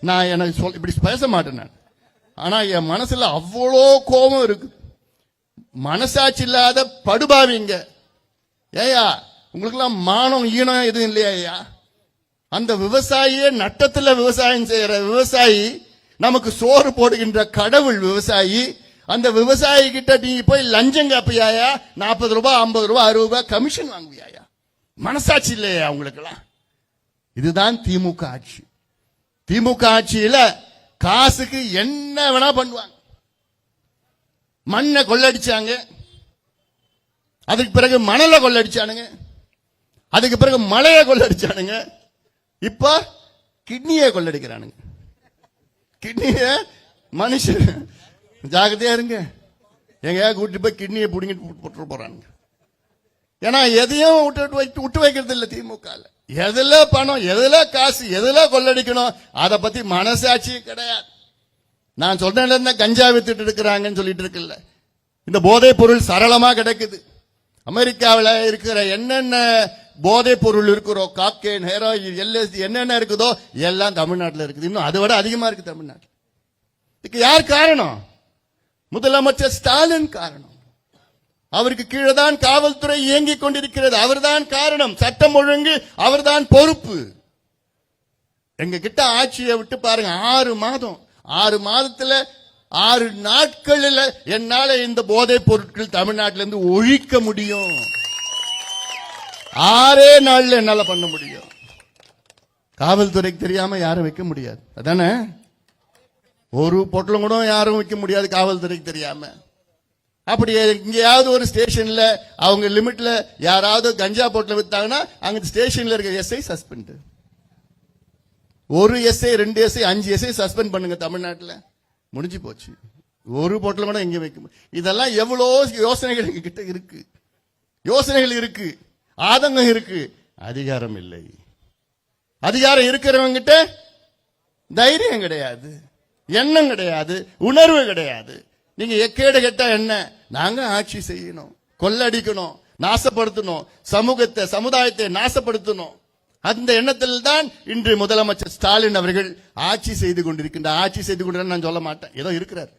நான் எனக்கு இப்படி பேச மாட்டேன் நான். ஆனா என் மனசுல அவ்வளோ கோபம் இருக்கு. மனசாட்சி இல்லாத படுபாவிங்க. ஏயா உங்களுக்கு எல்லாம் மானம் ஈனம் எதுவும் இல்லையா? அந்த விவசாயியே நட்டத்துல விவசாயம் செய்யற விவசாயி, நமக்கு சோறு போடுகின்ற கடவுள் விவசாயி. அந்த விவசாயி கிட்ட நீங்க போய் லஞ்சம் காப்பியாயா? 40 ரூபாய் 50 ரூபாய் 60 ரூபாய் கமிஷன் வாங்குவியாயா? மனசாட்சி இல்லையா உங்களுக்கு எல்லாம்? இதுதான் திமுக ஆட்சி. திமுக ஆட்சியில காசுக்கு என்ன வேணா பண்ணுவாங்க. மண்ணை கொள்ளடிச்சாங்க, அதுக்கு பிறகு மணலை கொள்ளடிச்சானுங்க, அதுக்கு பிறகு மலையை கொள்ளடிச்சானுங்க, இப்ப கிட்னியை கொள்ளடிக்கிறானுங்க. கிட்னிய மனுஷன் ஜாகிரதையா இருங்க, எங்க கூட்டிட்டு போய் கிட்னியை புடிங்கிட்டு போட்டு போறானுங்க. ஏன்னா எதையும் விட்டு வைக்கிறது இல்ல திமுக. எதுல பணம், எதுல காசு, எதுல கொள்ளடிக்கணும் அதை பத்தி மனசாட்சி கிடையாது. நான் சொல்றேன், கஞ்சா வித்துட்டு இருக்கிறாங்கன்னு சொல்லிட்டு இருக்குல்ல, இந்த போதைப் பொருள் சரளமா கிடைக்குது. அமெரிக்காவில் இருக்கிற என்னென்ன போதைப் பொருள் இருக்கிறோ, காக்கேன், ஹெரோயின், எல்எஸ்டி என்னென்ன இருக்குதோ எல்லாம் தமிழ்நாட்டில் இருக்குது. இன்னும் அதை விட அதிகமா இருக்கு தமிழ்நாட்டில். இதுக்கு யார் காரணம்? முதலமைச்சர் ஸ்டாலின் காரணம். அவருக்கு கீழே தான் காவல்துறை இயங்கிக் கொண்டிருக்கிறது. அவர்தான் காரணம். சட்டம் ஒழுங்கு அவர்தான் பொறுப்பு. எங்க கிட்ட ஆட்சியை விட்டு பாருங்க, 6 மாதம், 6 மாதத்துல 6 நாட்களில் என்னால இந்த போதைப் பொருட்கள் தமிழ்நாட்டிலிருந்து ஒழிக்க முடியும். 6 நாள்ல என்னால பண்ண முடியும். காவல்துறைக்கு தெரியாம யாரும் வைக்க முடியாது. அதானே? ஒரு பொட்டலம் கூட யாரும் வைக்க முடியாது காவல்துறைக்கு தெரியாம. அப்படி இங்கேயாவது ஒரு ஸ்டேஷன்ல அவங்க லிமிட்ல யாராவது கஞ்சா பொட்டலம் வித்தாங்கன்னா அங்க ஸ்டேஷன்ல இருக்க எஸ்ஐ சஸ்பெண்ட். ஒரு எஸ்ஐ 2 எஸ்ஐ 5 எஸ்ஐ சஸ்பெண்ட் பண்ணுங்க தமிழ்நாட்டில், முடிஞ்சு போச்சு. ஒரு பொட்டலம் கூட எங்க வைக்க முடியும். இதெல்லாம் எவ்வளவு யோசனைகள் எங்க கிட்ட இருக்கு, யோசனைகள் இருக்கு, ஆதங்கம் இருக்கு. அதிகாரம் இல்லை. அதிகாரம் இருக்கிறவங்க கிட்ட தைரியம் கிடையாது, எண்ணம் கிடையாது, உணர்வு கிடையாது. நீங்க எக்கேடு கேட்டா என்ன? நாங்க ஆட்சி செய்யணும், கொள்ளடிக்கணும், நாசப்படுத்தணும், சமூகத்தை சமுதாயத்தை நாசப்படுத்தணும். அந்த எண்ணத்தில் தான் இன்று முதலமைச்சர் ஸ்டாலின் அவர்கள் ஆட்சி செய்து கொண்டிருக்கின்ற. ஆட்சி செய்து கொண்டிருக்க நான் சொல்ல மாட்டேன், ஏதோ இருக்கிறார்.